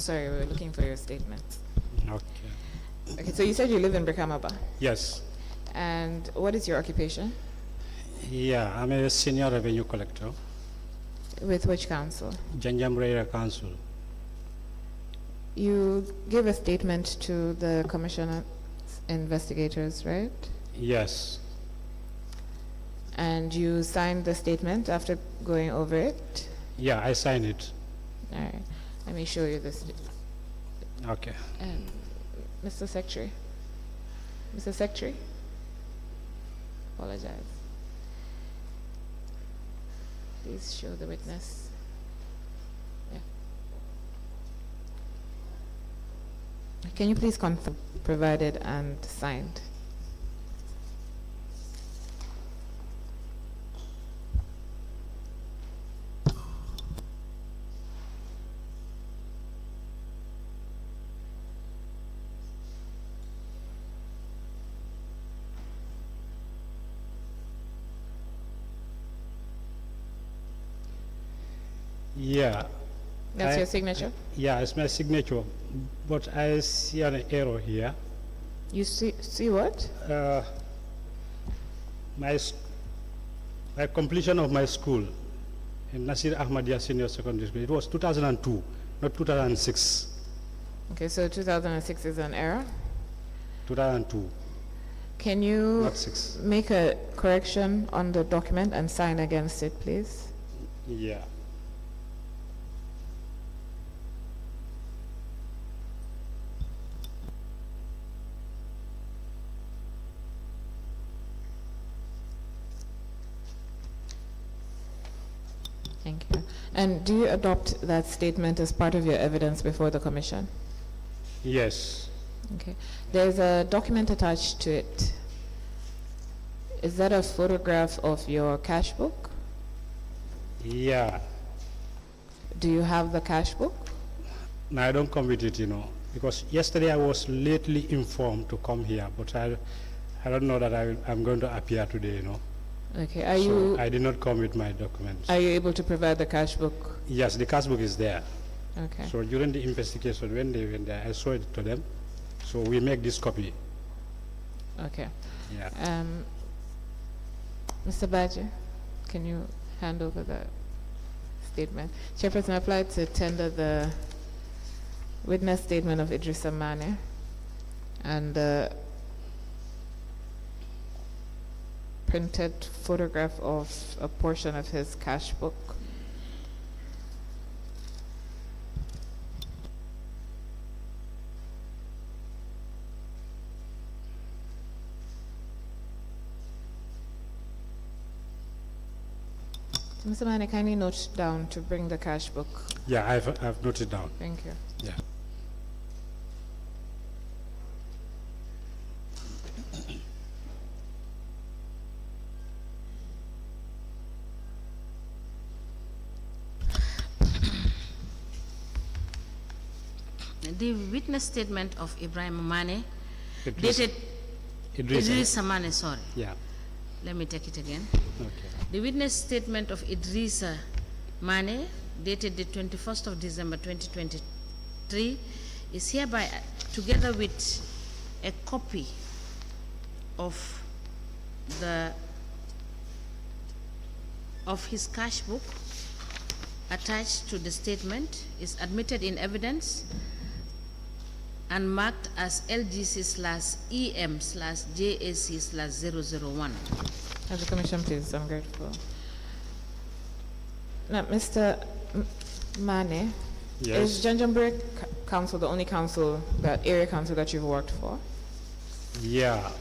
sorry, we were looking for your statement. Okay. Okay, so you said you live in Brikamaba. Yes. And what is your occupation? Yeah, I'm a senior revenue collector, With which council? Janjan Council. You gave a statement to the commission investigators, right? Yes. And you signed the statement after going over it? Yeah, I signed it. All right, let me show you this. Okay. Mr. Secretary. Mr. Secretary? Apologize. Please show the witness. Yeah. Can you please confirm provided and signed? Yeah. That's your signature? Yeah, it's my signature, but I see an error here. You see what? My completion of my school in Nasir Ahmadiyya Senior Secondary School, it was 2002, not 2006. Okay, so 2006 is an error? 2002. Can you Not 6. make a correction on the document and sign against it, please? Yeah. Thank you. And do you adopt that statement as part of your evidence before the commission? Yes. Okay. There's a document attached to it. Is that a photograph of your cash book? Yeah. Do you have the cash book? No, I don't come with it, because yesterday I was lately informed to come here, but I don't know that I'm going to appear today, Okay. I did not come with my documents. Are you able to provide the cash book? Yes, the cash book is there. Okay. So during the investigation, when they went there, I showed it to them. So we make this copy. Okay. Yeah. Mr. Badger, can you hand over the statement? Chairperson, I applied to tender the witness statement of Edrissa Manneh and the printed photograph of a portion of his cash book. Mr. Manneh, kindly note down to bring the cash book. Yeah, I've noted down. Thank you. Yeah. The witness statement of Ibrahim Manneh, Edrissa. dated Edrissa Manneh, sorry. Yeah. Let me take it again. Okay. The witness statement of Edrissa Manneh, dated the 21st of December 2023, is hereby, together with a copy of his cash book attached to the statement, is admitted in evidence and marked as LGC/EM/JAC/001. As the commission, please, I'm grateful. Now, Mr. Manneh, Yes. is Janjan Council the only council, that area council that you've worked for? Yeah.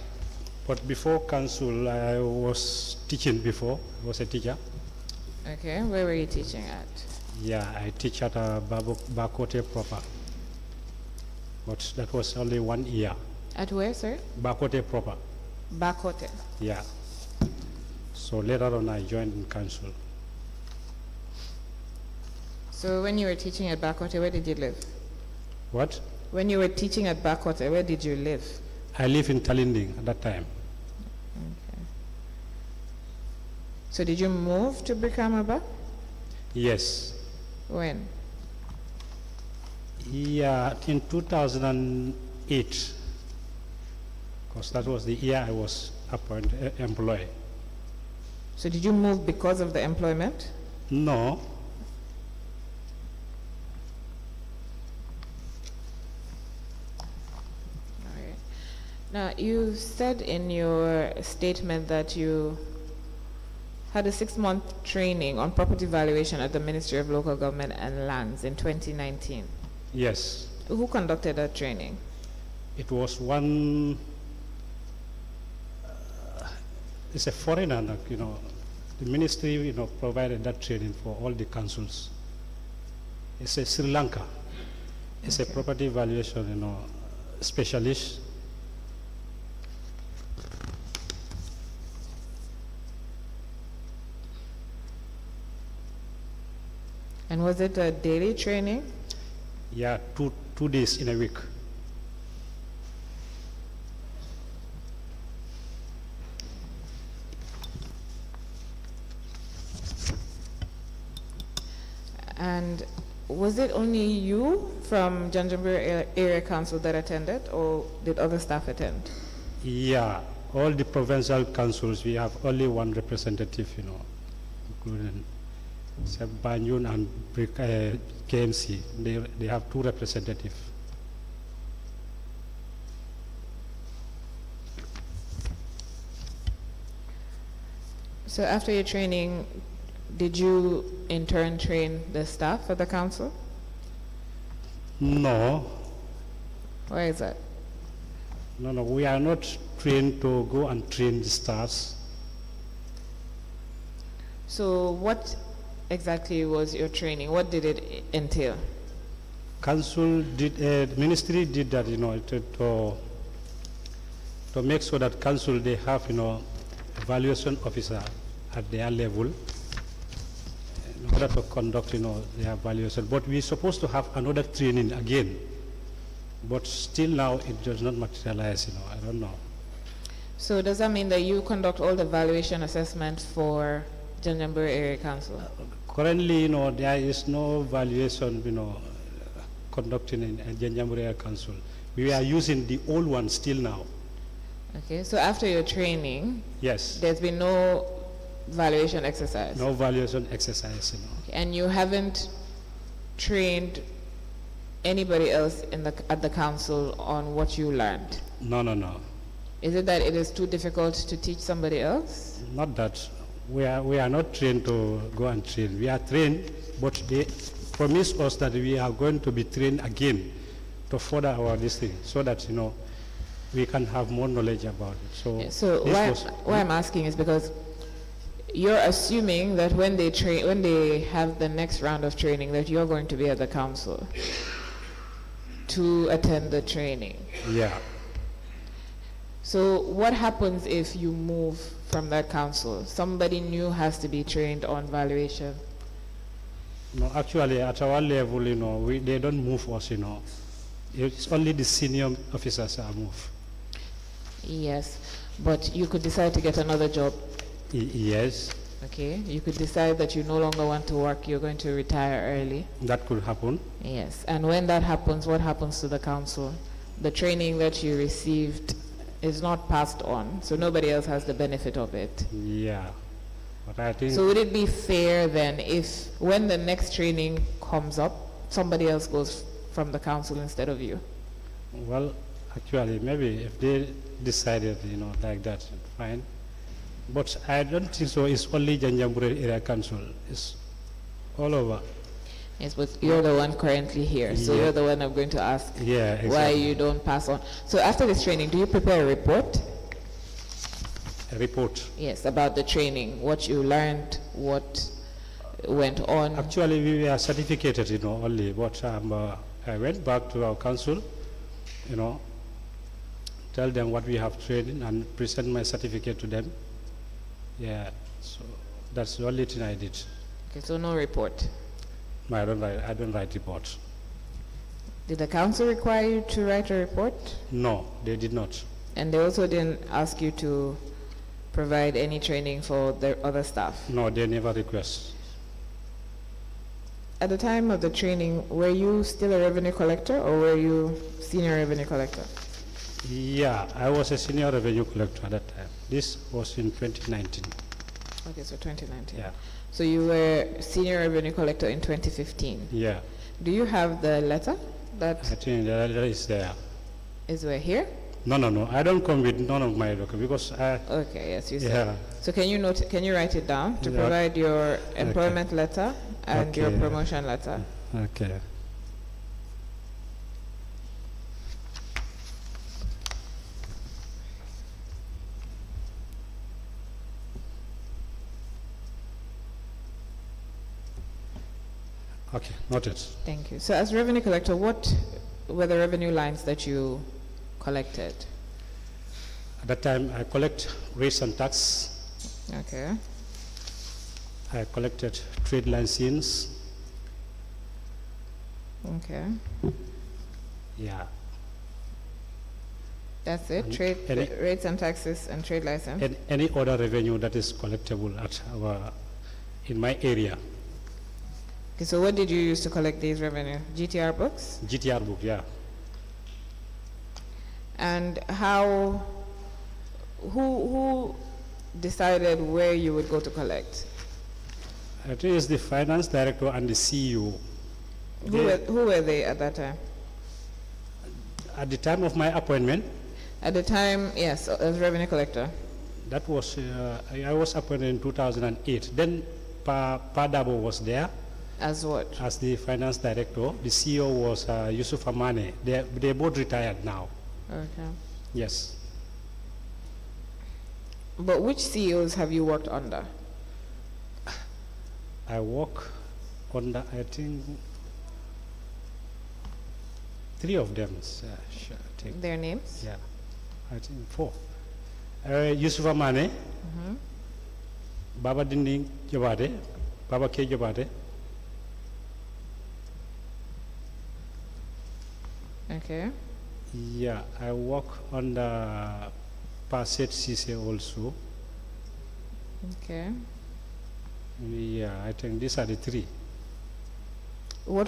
But before council, I was teaching before. I was a teacher. Okay, where were you teaching at? Yeah, I teach at Bakote proper. But that was only 1 year. At where, sir? Bakote proper. Bakote. Yeah. So later on, I joined in council. So when you were teaching at Bakote, where did you live? What? When you were teaching at Bakote, where did you live? I live in Talinding at that time. Okay. So did you move to Brikamaba? Yes. When? Yeah, in 2008, because that was the year I was employed. So did you move because of the employment? No, All right. Now, you said in your statement that you had a 6-month training on property valuation at the Ministry of Local Government and Lands in 2019. yes, Who conducted that training? it was one, it's a foreigner, like, the ministry, provided that training for all the councils. It's a Sri Lanka. It's a property valuation, specialist. And was it a daily training? Yeah, two days in a week. And was it only you from Janjan Area Council that attended, or did other staff attend? Yeah, all the provincial councils, we have only one representative, including Banjul and KMC. They have 2 representatives. So after your training, did you in turn train the staff for the council? No, Why is that? no, we are not trained to go and train the staffs. So what exactly was your training? What did it entail? Council did, the ministry did that, to make sure that council, they have, evaluation officer at their level in order to conduct, their evaluation. But we're supposed to have another training again. But still now, it does not materialize, I don't know. So does that mean that you conduct all the valuation assessments for Janjanbureh Area Council? Currently, there is no valuation, conducting in Janjanbureh Area Council. We are using the old one still now. Okay, so after your training, Yes, there's been no valuation exercise? no valuation exercise, And you haven't trained anybody else at the council on what you learned? No. Is it that it is too difficult to teach somebody else? Not that. We are not trained to go and train. We are trained, but they promise us that we are going to be trained again to further our this thing, so that, we can have more knowledge about it. So, Yeah, so this why I'm asking is because you're assuming that when they have the next round of training, that you're going to be at the council to attend the training. Yeah. So what happens if you move from that council? Somebody new has to be trained on valuation. No, actually, at our level, they don't move us, It's only the senior officers are moved. Yes, but you could decide to get another job. Yes, Okay, you could decide that you no longer want to work, you're going to retire early. that could happen. Yes, and when that happens, what happens to the council? The training that you received is not passed on, so nobody else has the benefit of it. Yeah. But I think, So would it be fair then if, when the next training comes up, somebody else goes from the council instead of you? well, actually, maybe if they decided, like that, fine. But I don't think so. It's only Janjanbureh Area Council. It's all over. Yes, but you're the one currently here, so Yeah. you're the one I'm going to ask Yeah, exactly. why you don't pass on. So after this training, do you prepare a report? A report. Yes, about the training, what you learned, what went on. Actually, we were certificated, only. But I went back to our council, tell them what we have trained and present my certificate to them. Yeah, so that's the only thing I did. Okay, so no report. No, I don't write reports. Did the council require you to write a report? No, they did not. And they also didn't ask you to provide any training for the other staff? No, they never request. At the time of the training, were you still a revenue collector or were you senior revenue collector? Yeah, I was a senior revenue collector at that time. This was in 2019. Okay, so 2019. Yeah. So you were senior revenue collector in 2015. Yeah, Do you have the letter that I think that is there. is here? No, I don't come with none of my documents because I, Okay, yes, you said. yeah, So can you write it down to Yeah. provide your employment letter and your Okay. promotion letter? okay. Okay, noted. Thank you. So as revenue collector, what were the revenue lines that you collected? At that time, I collect rates and tax. Okay. I collected trade license. Okay. Yeah. That's it. And Trade any- rates and taxes and trade license. And any other revenue that is collectible at our, in my area. Okay, so what did you use to collect these revenue? GTR books? GTR book, yeah. And who decided where you would go to collect? I think it's the finance director and the CEO. Who were they at that time? At the time of my appointment, At the time, yes, as revenue collector. that was, I was appointed in 2008. Then Dabo was there As what? as the finance director. The CEO was Edrissa Manneh. They both retired now. Okay. Yes. But which CEOs have you worked under? I work under, I think, 3 of them. Sure, I think. Their names? Yeah, I think 4. Edrissa Manneh, Baba Dinding Jabate, Baba K. Jabate. Okay. Yeah, I work under Passet Cisse also. Okay. Yeah, I think these are the 3. When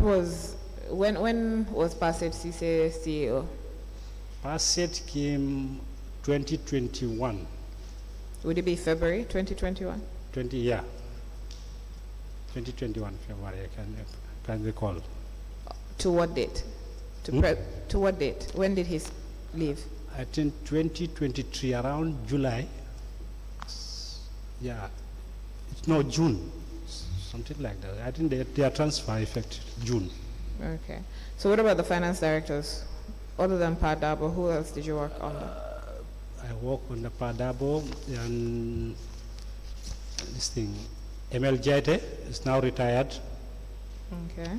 was Passet Cisse CEO? Passet came 2021. Would it be February 2021? 2021 February, I can recall. To what date? To what date? When did he leave? I think 2023, around July. Yeah, no, June, something like that. I think their transfer effective June. Okay. So what about the finance directors? Other than Dabo, who else did you work under? I work on the Dabo and this thing. ML Jaite is now retired. Okay.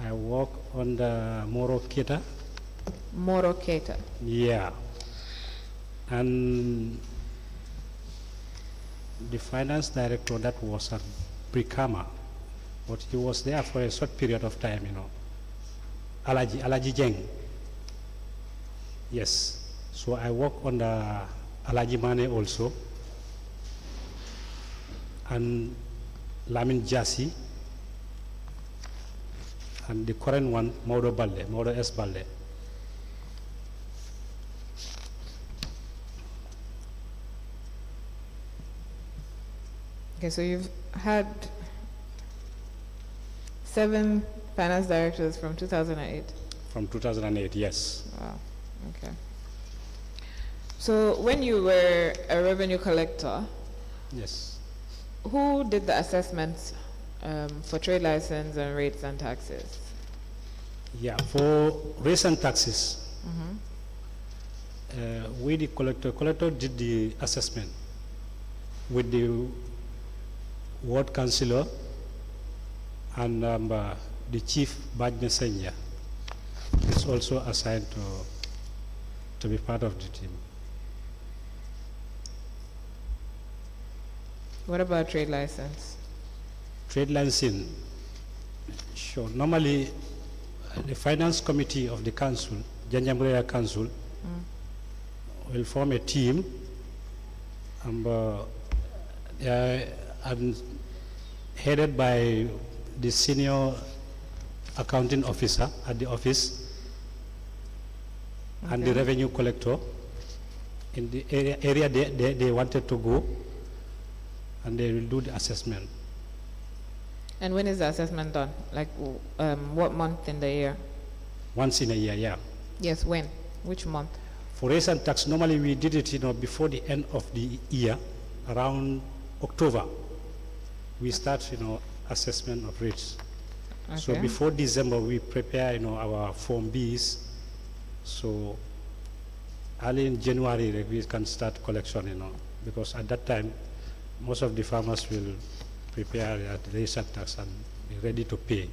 I work on the Moro Kita. Moro Keita. Yeah. And the finance director that was at Brikama, but he was there for a short period of time, Alaji Jeng. Yes. So I work on the Alaji Mane also. And Lamin Jasi. And the current one, Maudo S. Balde. Okay, so you've had 7 finance directors from 2008. From 2008, yes. Wow. Okay. So when you were a revenue collector, Yes. who did the assessments for trade license and rates and taxes? Yeah, for rates and taxes, we the collector did the assessment with the ward councillor and the chief badge messenger is also assigned to be part of the team. What about trade license? Trade licensing, sure. Normally, the finance committee of the council, Janjan Council, will form a team and headed by the senior accounting officer at the office, and the Okay. revenue collector in the area they wanted to go, and they will do the assessment. And when is the assessment done? Like, what month in the year? Once in a year, yeah. Yes, when? Which month? For rates and tax, normally we did it, before the end of the year, around October. We start, assessment of rates. So Okay. before December, we prepare, our Form Bs. So early in January, like, we can start collection, because at that time, most of the farmers will prepare their rates and tax and be ready to pay.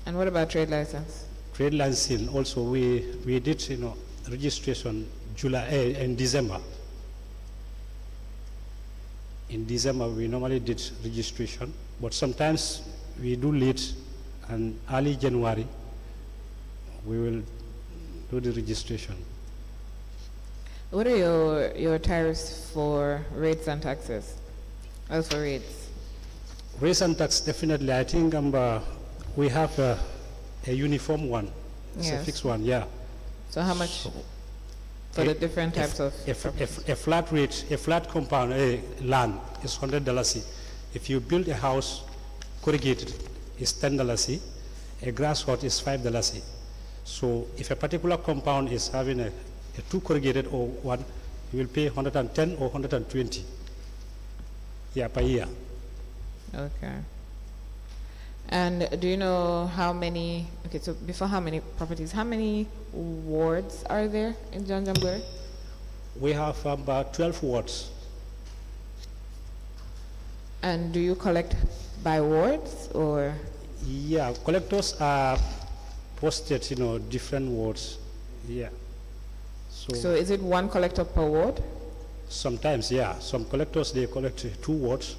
And what about trade license? Trade licensing also, we did, registration in December. In December, we normally did registration, but sometimes we do late, and early January, we will do the registration. What are your tariffs for rates and taxes? As for rates? Rates and tax, definitely, I think we have a uniform one. It's a Yes. fixed one, yeah. So how much for the different types of? A flat rate, a flat compound land is $100. If you build a house corrugated, it's $10. A grass hut is $5. So if a particular compound is having a two corrugated or one, you will pay 110 or 120 per year. Okay. And do you know how many, okay, so before how many properties, how many wards are there in Janjan? We have about 12 wards. And do you collect by wards or? Yeah, collectors are posted, different wards. Yeah. So is it one collector per ward? Sometimes, yeah. Some collectors, they collect 2 wards.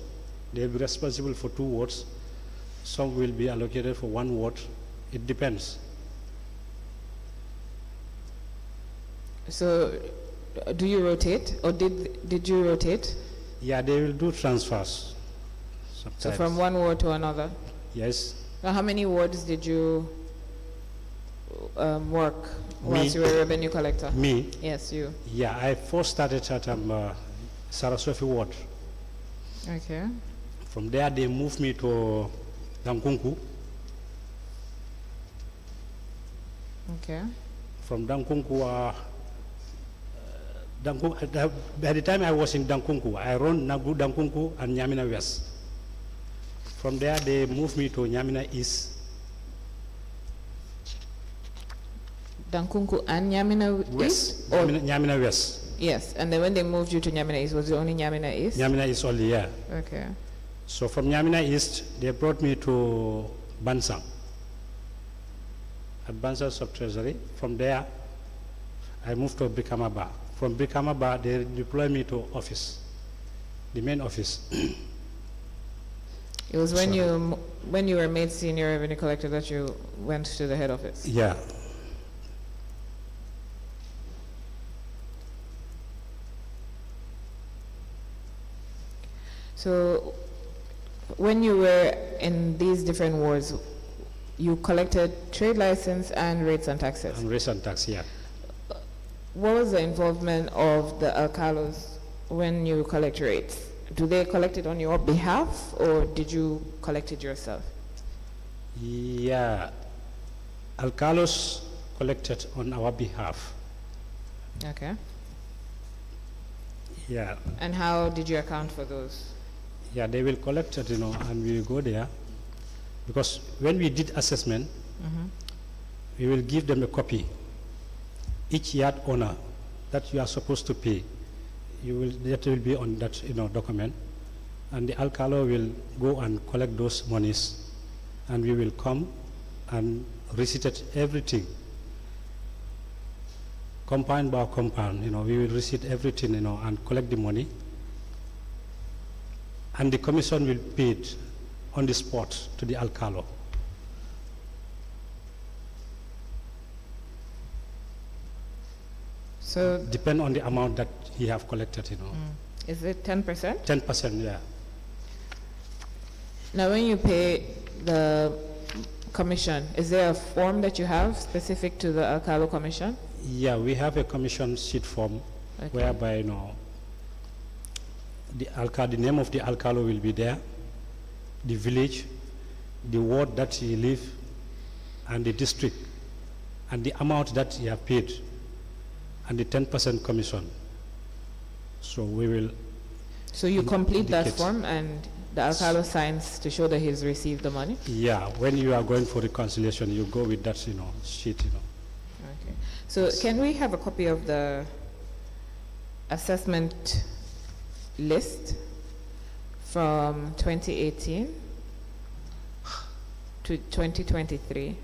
They'll be responsible for 2 wards. Some will be allocated for 1 ward. It depends. So do you rotate, or did you rotate? Yeah, they will do transfers. Sometimes. So from one ward to another? Yes. Now how many wards did you work once you were a revenue collector? Me? Yes, you. Yeah, I first started at Saraswati ward. Okay. From there, they moved me to Dankunku. Okay. From Dankunku, by the time I was in Dankunku, I run Nagu, Dankunku, and Nyamina West. From there, they moved me to Nyamina East. Dankunku and Nyamina West. East? Or- Nyamina West. Yes, and then when they moved you to Nyamina East, was it only Nyamina East? Nyamina East only, yeah. Okay. So from Nyamina East, they brought me to Bansang, at Bansang Sub-Treasury. From there, I moved to Brikamaba. From Brikamaba, they deployed me to office, the main office. It was when you were made senior revenue collector that you went to the head office? Yeah. So when you were in these different wards, you collected trade license and rates and taxes. And rates and tax, yeah. What was the involvement of the alcalos when you collect rates? Do they collect it on your behalf, or did you collect it yourself? Yeah. Alcalos collected on our behalf. Okay. Yeah. And how did you account for those? Yeah, they will collect it, and we will go there. Because when we did assessment, we will give them a copy. Each yard owner that you are supposed to pay, that will be on that document, and the alcalo will go and collect those monies, and we will come and receipt everything, compound by compound. We will receipt everything, and collect the money, and the commission will pay it on the spot to the alcalo. So Depend on the amount that he have collected, is it 10%? 10%, yeah. Now when you pay the commission, is there a form that you have specific to the Alcalo Commission? Yeah, we have a commission sheet form Okay. whereby, the name of the Alcalo will be there, the village, the ward that he live, and the district, and the amount that he have paid, and the 10% commission. So we will. So you complete that indicate. form and the Alcalo signs to show that he's received the money? Yeah, when you are going for reconciliation, you go with that, sheet, Okay. So can we have a copy of the assessment list from 2018 to 2023?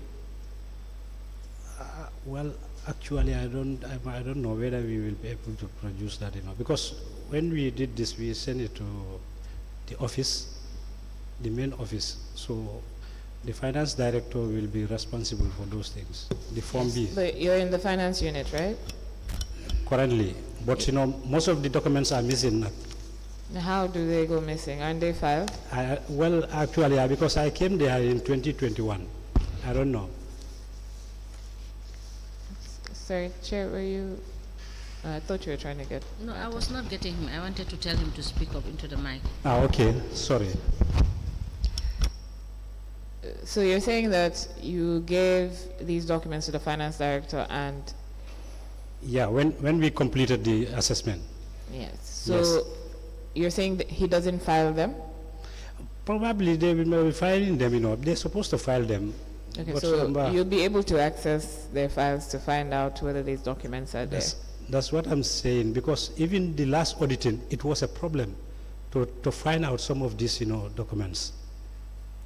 Well, actually, I don't know whether we will be able to produce that, because when we did this, we sent it to the office, the main office. So the finance director will be responsible for those things. The Form B But you're in the finance unit, right? currently, but most of the documents are missing. How do they go missing? Aren't they filed? Well, actually, because I came there in 2021. I don't know. Sorry, Chair, were you? I thought you were trying to get. No, I was not getting him. I wanted to tell him to speak up into the mic. Okay, sorry. So you're saying that you gave these documents to the finance director and Yeah, when we completed the assessment. yes. So Yes. you're saying that he doesn't file them? Probably they will be filing them, they're supposed to file them. Okay, But, so um, you'll be able to access their files to find out whether these documents are there. That's what I'm saying, because even the last auditing, it was a problem to find out some of these, documents.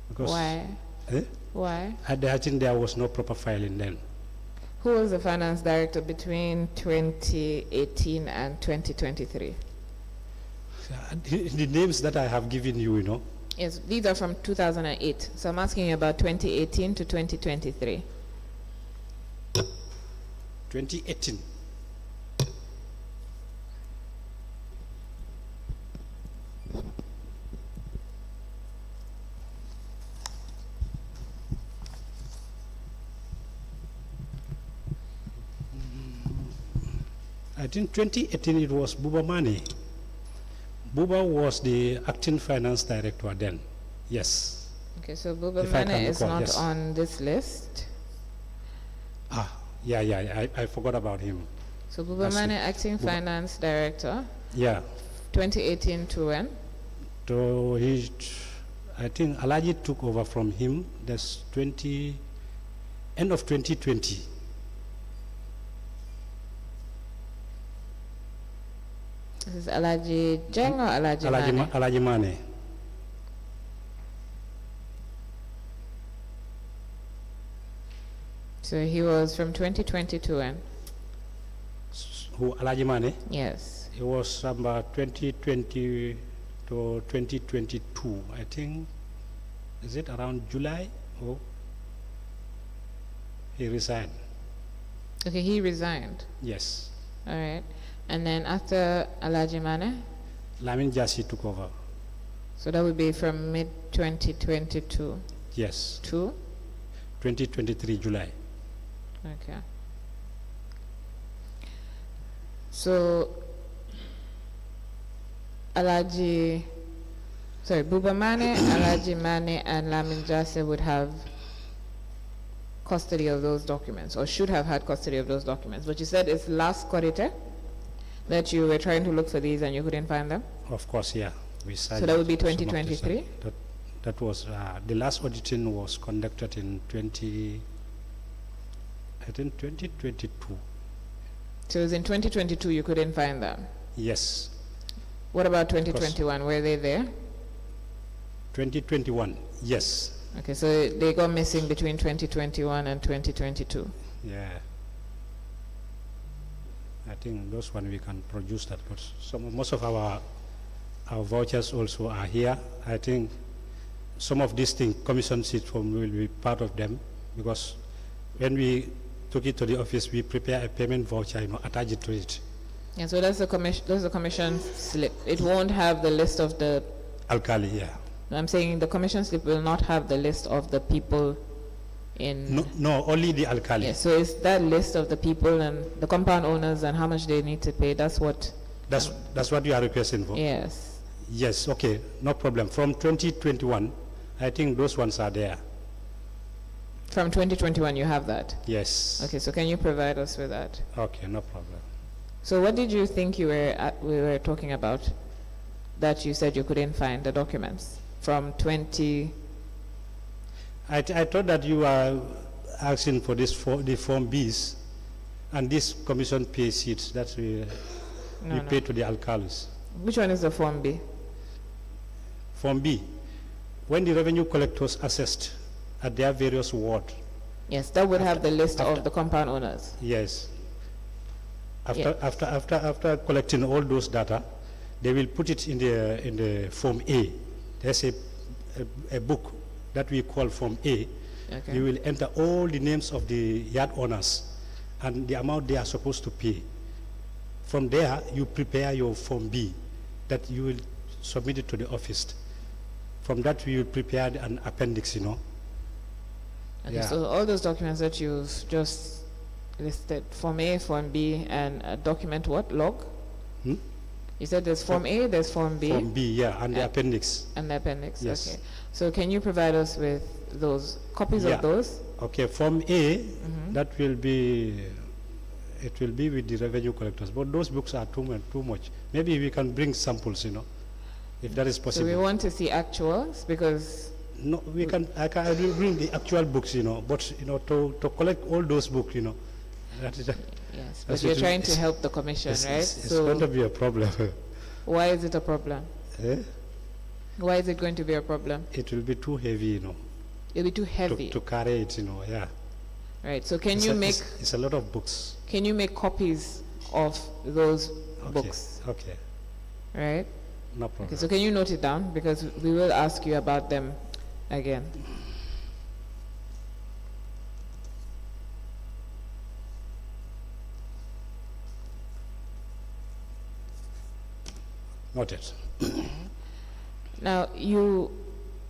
Because, Why? Eh? Why? I think there was no proper filing then. Who was the finance director between 2018 and 2023? The names that I have given you, Yes, these are from 2008. So I'm asking you about 2018 to 2023. 2018. I think 2018 it was Buba Manneh. Buba was the acting finance director then. Yes. Okay, so Buba If I can Manneh is recall, not yes. on this list. Yeah, I forgot about him. So Buba That's it. Manneh, acting Buba- finance director, Yeah. 2018 to when? So I think Alaji took over from him. That's end of 2020. This is Alaji Jeng or Alaji Manneh? Alaji Manneh. So he was from 2020 to when? Who Alaji Manneh? Yes. It was about 2020 to 2022, I think. Is it around July? Oh, he resigned. Okay, he resigned. Yes. All right. And then after Alaji Manneh, Lamin Jassi took over. so that would be from mid 2022 Yes. to? 2023 July. Okay. So Buba Manneh, Alaji Manneh, and Lamin Jasse would have custody of those documents, or should have had custody of those documents. But you said it's last Corite that you were trying to look for these and you couldn't find them? Of course, yeah. We signed So that would be some of this, 2023? That was, the last auditing was conducted in 2022. So it was in 2022 you couldn't find them? Yes. What about 2021? Were they there? 2021, yes. Okay, so they got missing between 2021 and 2022. Yeah. I think those one we can produce that, but most of our vouchers also are here. I think some of these things, commission sheet form will be part of them, because when we took it to the office, we prepare a payment voucher, attach it to it. Yeah, so that's the commission slip. It won't have the list of the, Alkali, yeah. I'm saying the commission slip will not have the list of the people in? No, only the alkali. Yeah, so it's that list of the people and the compound owners and how much they need to pay. That's what. That's what you are requesting for? Yes. Yes, okay, no problem. From 2021, I think those ones are there. From 2021, you have that? Yes. Okay, so can you provide us with that? Okay, no problem. So what did you think we were talking about that you said you couldn't find the documents from 20? I thought that you are asking for this for the Form Bs and this commission pay sheets that we pay to the alcalis. Which one is the Form B? Form B, when the revenue collectors assessed at their various wards. Yes, that would have the list of the compound owners. Yes. After collecting all those data, they will put it in the Form A. There's a book that we call Form A. Okay. You will enter all the names of the yard owners and the amount they are supposed to pay. From there, you prepare your Form B that you will submit it to the office. From that, we will prepare an appendix, Okay, Yeah. so all those documents that you've just listed, Form A, Form B, and document what? Log? Hmm? You said there's Form A, there's Form B. Form B, yeah, and the appendix. And the appendix, Yes. okay. So can you provide us with those, copies Yeah. of those? Okay, Form A, that will be, it will be with the revenue collectors, but those books are too much. Maybe we can bring samples, if that is So possible. we want to see actuals because, No, I will bring the actual books, but, to collect all those books, that is, yes, but that's you're it. trying to help the commission, right? It's going to be a problem. Why is it a problem? Eh? Why is it going to be a problem? It will be too heavy, It'll be too heavy. to carry it, yeah. Right, so can It's you a- make, it's a lot of books. can you make copies of those Okay. books, Okay, right? no problem. Okay, so can you note it down because we will ask you about them again. Noted. Now, you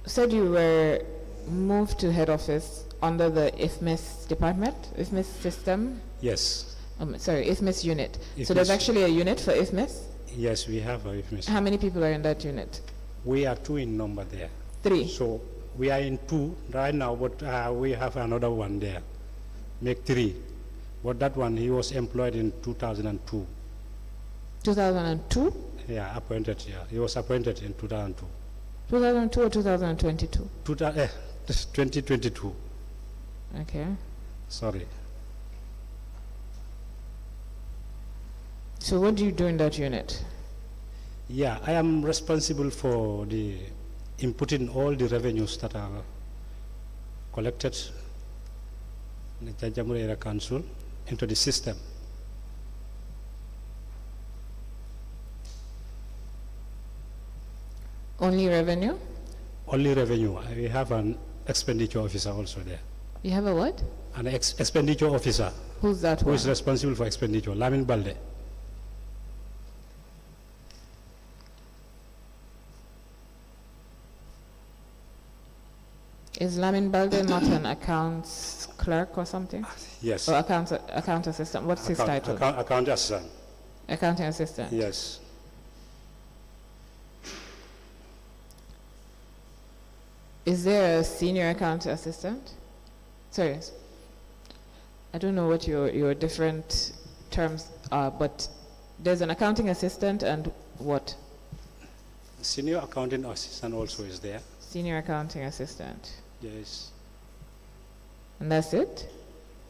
said you were moved to head office under the IFMIS department, IFMIS system, Yes, IFMIS unit. So there's IFMIS. actually a unit for IFMIS? yes, we have a information. How many people are in that unit? We are 2 in number there. 3. So we are in 2 right now, but we have another one there. Make 3. But that one, he was employed in 2002. 2002? Yeah, appointed, yeah. He was appointed in 2002. 2002 or 2022? 2022, Okay. sorry. So what do you do in that unit? Yeah, I am responsible for the inputting all the revenues that are collected in the Janjan Area Council into the system. Only revenue? Only revenue. We have an expenditure officer also there. You have a what? An expenditure officer Who's that who one? is responsible for expenditure, Lamin Balde. Is Lamin Balde not an accounts clerk or something? Yes. Or account assistant? What's his title? Account assistant. Accounting assistant. Yes. Is there a senior accounting assistant? Sorry, I don't know what your different terms are, but there's an accounting assistant and what? Senior accounting assistant also is there. Senior accounting assistant. Yes. And that's it?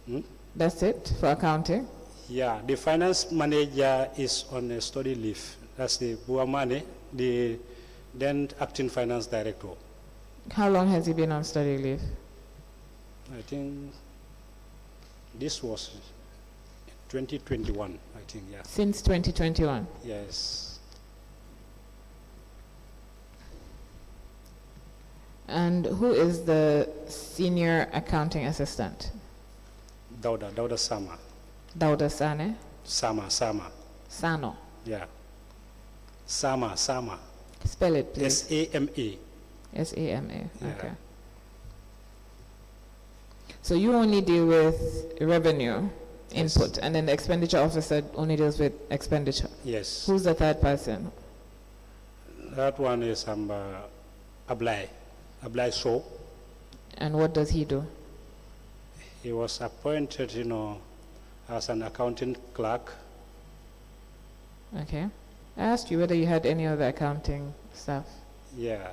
Hmm? That's it for accounting? Yeah, the finance manager is on a study leave. That's the Buamane, the then acting finance director. How long has he been on study leave? I think this was 2021, I think, yeah. Since 2021. Yes. And who is the senior accounting assistant? Dauda Sama. Dauda Sane? Sama. Sano. Yeah. Sama. Spell it, please. S-A-M-A. S-A-M-A. Yeah. Okay. So you only deal with revenue input, and then the expenditure officer only deals with expenditure. Yes. Who's the third person? That one is Ablai Shaw. And what does he do? He was appointed, as an accounting clerk. Okay. I asked you whether you had any other accounting staff. Yeah.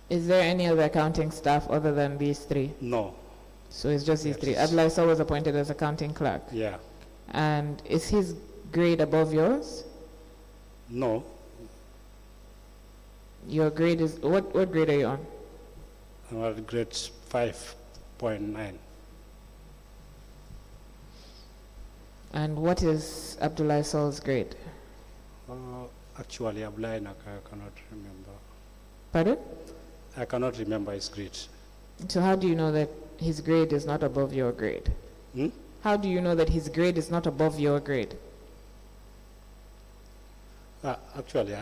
Is there any other accounting staff other than these three? No. So it's just these Yes. three. Adlaisa was appointed as accounting clerk. Yeah. And is his grade above yours? No. Your grade is, what grade are you on? I'm at grade 5.9. And what is Abdullah Saul's grade? Actually, Ablai, I cannot remember. Pardon? I cannot remember his grade. So how do you know that his grade is not above your grade? Hmm? How do you know that his grade is not above your grade? Actually,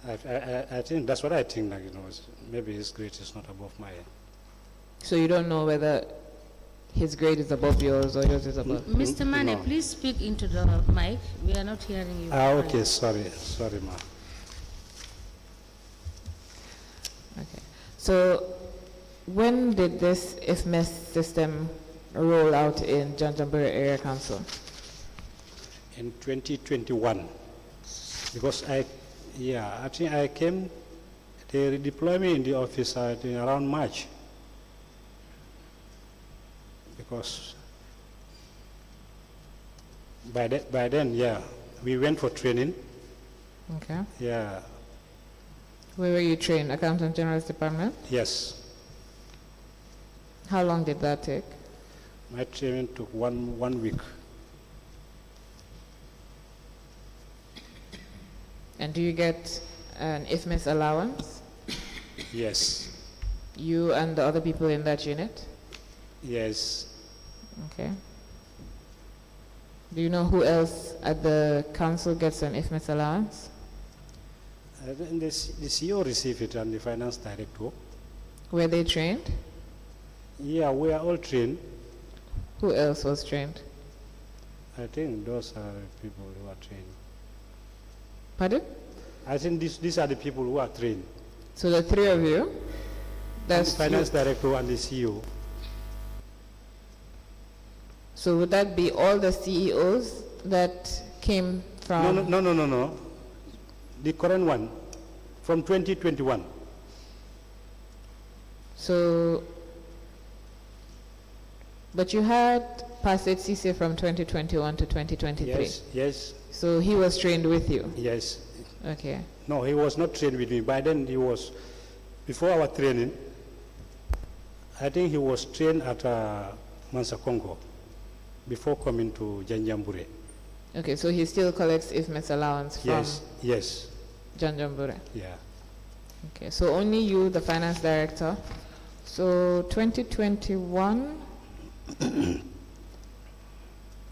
I think that's what I think. Maybe his grade is not above my. So you don't know whether his grade is above yours or yours is above? Mr. Manneh, No. please speak into the mic. We are not hearing you. Okay, sorry, ma. Okay. So when did this IFMES system roll out in Janjan Area Council? In 2021, because I think I came. They redeployed me in the office I think around March. Because by then, we went for training. Okay. Yeah, Where were you trained? Accountant General's Department? yes. How long did that take? My training took one week. And do you get an IFMES allowance? Yes, You and the other people in that unit? yes. Okay. Do you know who else at the council gets an IFMES allowance? And the CEO received it and the finance director. Were they trained? Yeah, we are all trained. Who else was trained? I think those are the people who are trained. Pardon? I think these are the people who are trained. So the three of you? That's the finance director and the CEO. So would that be all the CEOs that came from? No. The current one, from 2021. So, but you had Passet Cisse from 2021 to 2023. Yes. So he was trained with you? Yes. Okay. No, he was not trained with me. By then he was, before our training, I think he was trained at Mansa Congo before coming to Janjan. Okay, so he still collects IFMES allowance from Yes. Janjan. Yeah. Okay, so only you, the finance director. So 2021,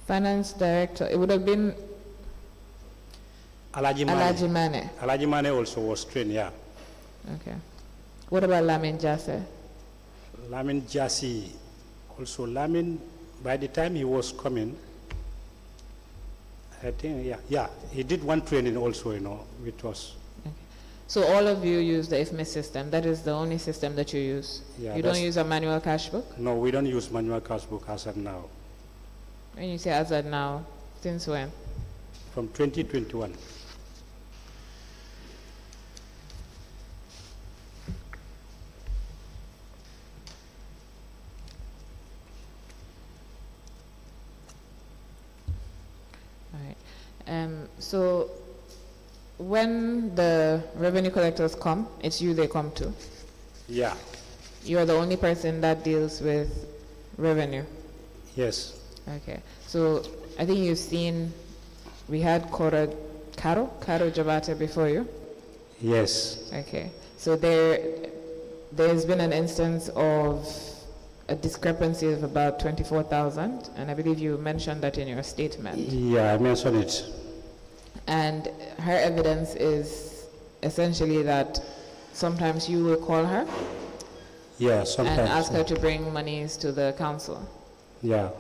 finance director, it would have been Alaji Alaji Manneh. Alaji Manneh also was trained, yeah. Okay. What about Lamin Jase? Lamin Jasi, also Lamin, by the time he was coming, I think, he did one training also, with us. Okay. So all of you use the IFMES system. That is the only system that you use. Yeah, you don't use a manual cash book? No, we don't use manual cash book as of now. When you say as of now, since when? From 2021. All right. So when the revenue collectors come, it's you they come to. Yeah. You're the only person that deals with revenue. Yes. Okay. So I think you've seen, we had Caro Jabate before you. Yes. Okay. So there's been an instance of a discrepancy of about 24,000, and I believe you mentioned that in your statement. Yeah, I mentioned it. And her evidence is essentially that sometimes you will call her Yeah, and sometimes. ask her to bring monies to the council. Yeah,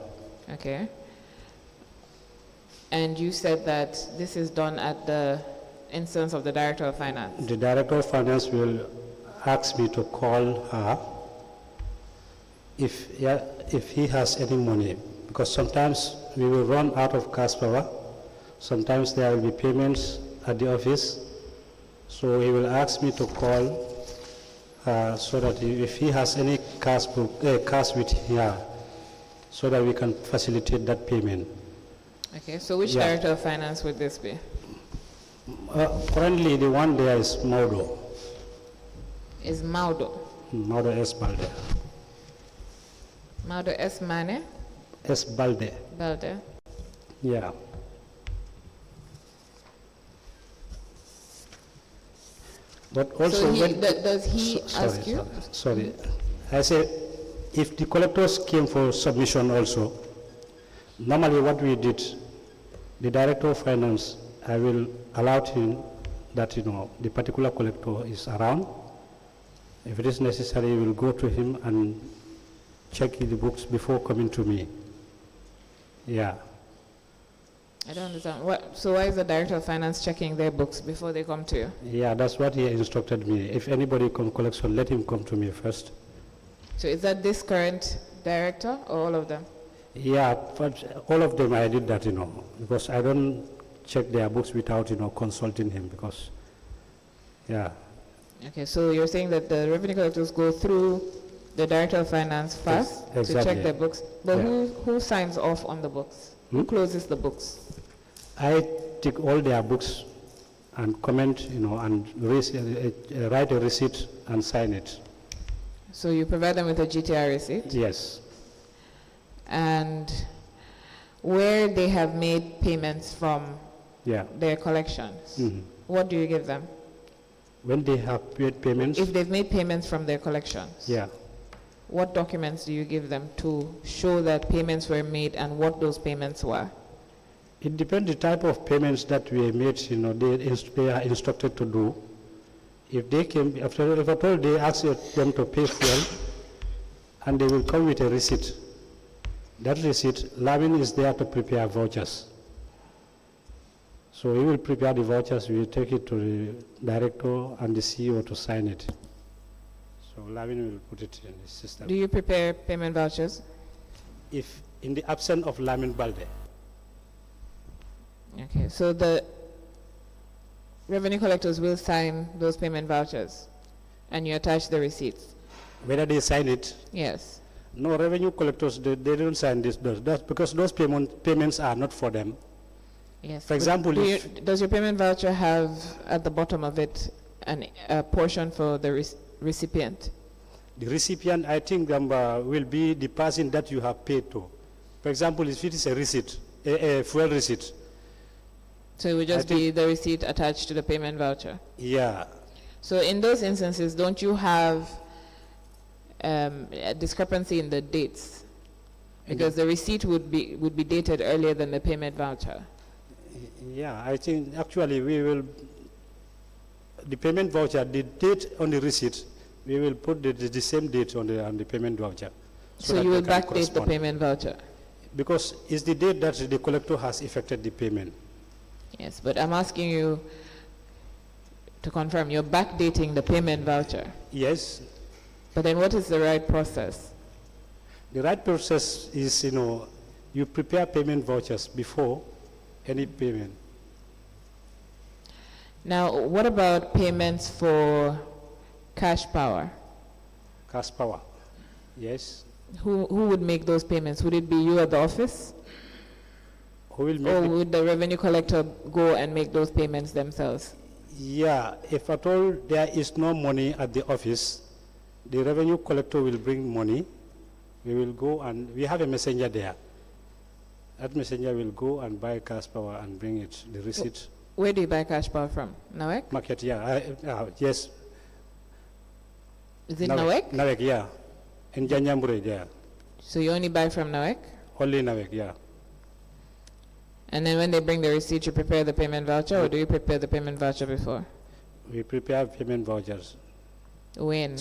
Okay. And you said that this is done at the instance of the Director of Finance. the Director of Finance will ask me to call her if he has any money, because sometimes we will run out of cash power. Sometimes there will be payments at the office, so he will ask me to call so that if he has any cash with here, so that we can facilitate that payment. Okay, so which Yeah. Director of Finance would this be? Currently, the one there is Maudo, Is Maudo. Maudo S. Balde. Maudo S. Manneh S. Balde, Balde. yeah. But also, So when, does he sorry, ask you? Sorry, I say, if the collectors came for submission also, normally what we did, the Director of Finance, I will allow him that, the particular collector is around. If it is necessary, we will go to him and check the books before coming to me. Yeah. I don't understand. So why is the Director of Finance checking their books before they come to you? Yeah, that's what he instructed me. If anybody come collection, let him come to me first. So is that this current director or all of them? Yeah, but all of them I did that, because I don't check their books without, consulting him, because, yeah. Okay, so you're saying that the revenue collectors go through the Director of Finance first to exactly. check their books, but Yeah. who signs off on the books? Who closes the books? I take all their books and comment, and write a receipt and sign it. So you provide them with a GTR receipt, Yes. and where they have made payments from Yeah. their collections, Mhm. what do you give them? When they have paid payments, If they've made payments from their collections, yeah. what documents do you give them to show that payments were made and what those payments were? It depends the type of payments that we made, they are instructed to do. If they came, if at all they ask them to pay fuel, and they will come with a receipt. That receipt, Lamin is there to prepare vouchers. So he will prepare the vouchers, we will take it to the director and the CEO to sign it. So Lamin will put it in the system. Do you prepare payment vouchers? If in the absence of Lamin Balde, Okay, so the revenue collectors will sign those payment vouchers and you attach the receipts? whether they sign it, Yes. no, revenue collectors, they don't sign this, that's because those payments are not for them. Yes. For But example, does your payment voucher have at the bottom of it a portion for the recipient? the recipient, I think, will be the person that you have paid to. For example, if it is a receipt, a fuel receipt, So it would just I be the receipt attached to the payment voucher? yeah, So in those instances, don't you have a discrepancy in the dates? Because the receipt would be dated earlier than the payment voucher. yeah, I think actually the payment voucher, the date on the receipt, we will put the same date on the payment voucher. So that you they will can backdate the correspond. payment voucher? Because it's the date that the collector has effected the payment. Yes, but I'm asking you to confirm, you're backdating the payment voucher. Yes, But then what is the right process? the right process is, you prepare payment vouchers before any payment. Now, what about payments for cash power? Cash power, yes. Who would make those payments? Would it be you at the office? Who will make Or the would the revenue collector go and make those payments themselves? Yeah, if at all there is no money at the office, the revenue collector will bring money. We will go and we have a messenger there. That messenger will go and buy cash power and bring it, the receipt. Where do you buy cash power from? Nawek? Market, yeah, yes. Is it Nawek? Nawek, yeah. In Janjan, yeah. So you only buy from Nawek? Only Nawek, yeah. And then when they bring the receipt, you prepare the payment voucher, or do you prepare the payment voucher before? We prepare payment vouchers. When?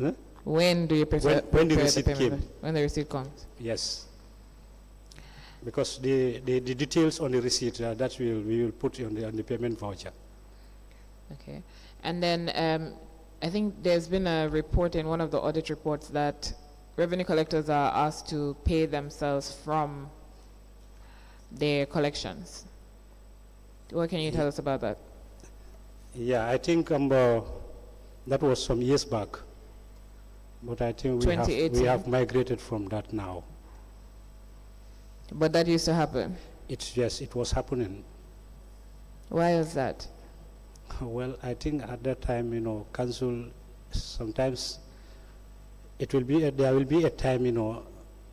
Eh? When do you prefer? When the prepare receipt payment? came. When the receipt comes. Yes. Because the details on the receipt, that we will put on the payment voucher. Okay. And then I think there's been a report in one of the audit reports that revenue collectors are asked to pay themselves from their collections. What can you tell us about that? Yeah, I think that was some years back. But I think we 2018. have migrated from that now. But that used to happen. Yes, it was happening. Why is that? Well, I think at that time, council, sometimes there will be a time,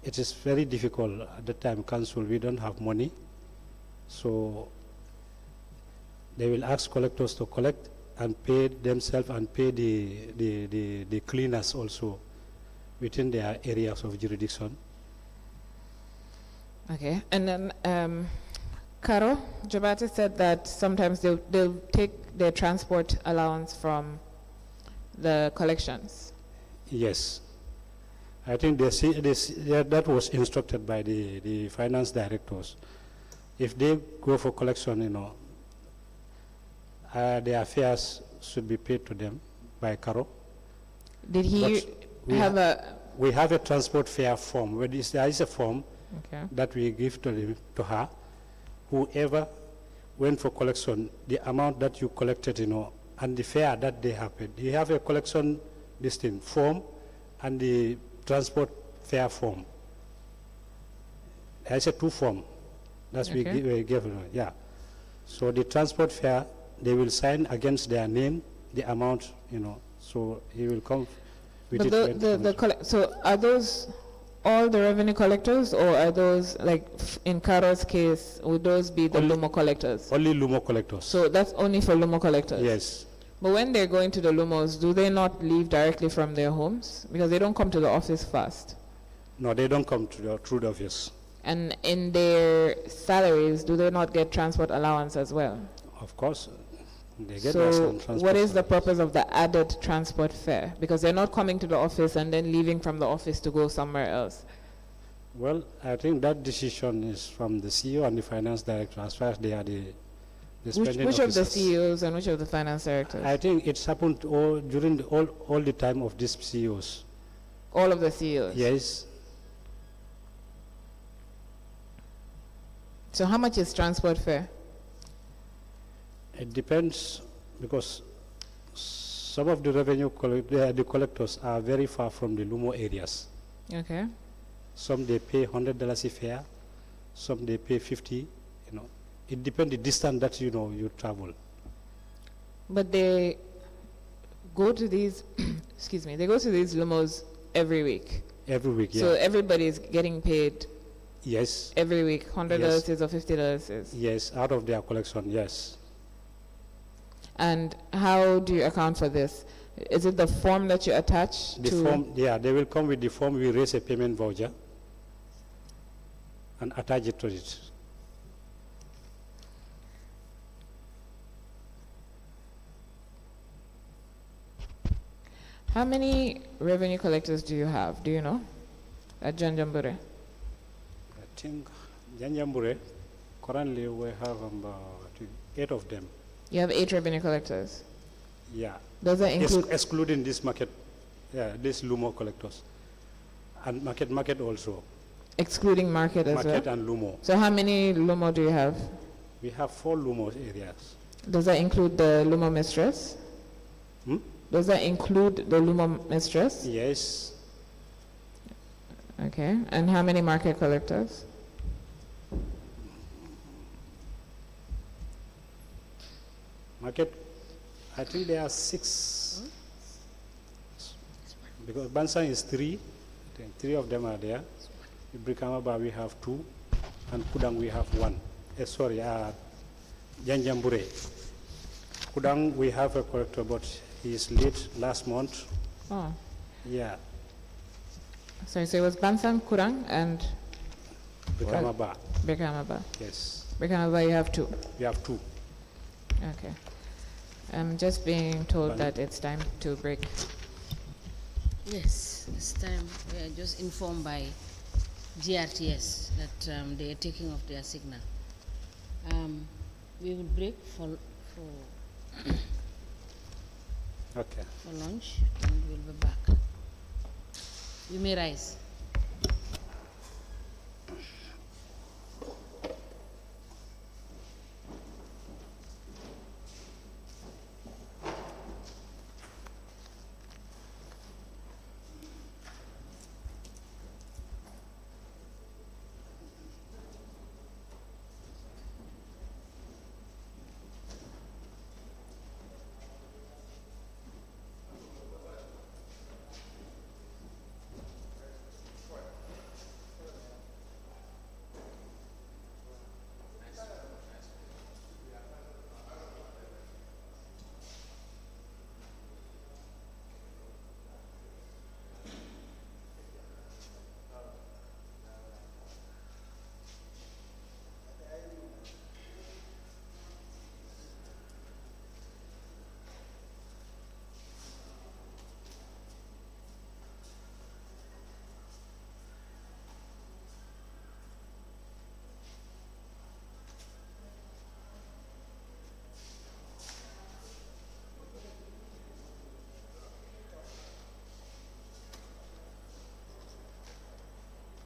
it is very difficult at the time, council, we don't have money. So they will ask collectors to collect and pay themselves and pay the cleaners also within their areas of jurisdiction. Okay. And then Caro Jabati said that sometimes they'll take their transport allowance from the collections. Yes. I think that was instructed by the finance directors. If they go for collection, their fares should be paid to them by Caro. Did he have We have a transport fare form. There is a form that we give to her. Whoever went for collection, the amount that you collected, and the fare that they have paid. You have a collection form and the transport fare form. There's a two form. That's we give, yeah. So the transport fare, they will sign against their name, the amount, so he will come with it. So are those all the revenue collectors, or are those, like in Caro's case, would those be the Lumo collectors? Only Lumo collectors. So that's only for Lumo collectors? Yes. But when they're going to the Lumos, do they not leave directly from their homes? Because they don't come to the office first. No, they don't come through the office. And in their salaries, do they not get transport allowance as well? Of course. They get So transport what is the purpose of the added transport fare? Because they're not coming to the office and then leaving from the office to go somewhere else. Well, I think that decision is from the CEO and the finance director, as far as they are the spending Which of the officers. CEOs and which of the finance directors? I think it's happened during all the time of these CEOs. All of the CEOs? Yes. So how much is transport fare? It depends, because some of the revenue the collectors are very far from the Lumo areas. Okay. Some they pay $100 a fare, some they pay 50. It depends the distance that you travel. But they go to these, excuse me, they go to these Lumos every week. Every week, yeah. So everybody is getting paid Yes. every week, $100 Yes. is or $50 is. Yes, out of their collection, yes. And how do you account for this? Is it the form that you attach The to? form, yeah, they will come with the form. We raise a payment voucher and attach it to it. How many revenue collectors do you have? Do you know? At Janjan? I think Janjan, currently we have about 8 of them. You have 8 revenue collectors. Yeah. Does that include? Excluding this market, this Lumo collectors. And market also. Excluding market as well? Market and Lumo. So how many Lumo do you have? We have 4 Lumo areas. Does that include the Lumo mistress? Hmm? Does that include the Lumo mistress? Yes. Okay. And how many market collectors? Market, I think there are 6. Because Bansang is 3. I think 3 of them are there. In Brikamaba we have 2. And Kudang we have 1. Janjambure. Kudang we have a collector, but he is late last month. Oh. Yeah. Sorry, so it was Bansang, Kurang, and Brikamaba. Bekamaba. Yes. Bekamaba, you have 2. We have 2. Okay. I'm just being told that it's time to break. Yes, this time we are just informed by GRTS that they are taking off their signal. We will break for Okay. lunch and we'll be back. You may rise.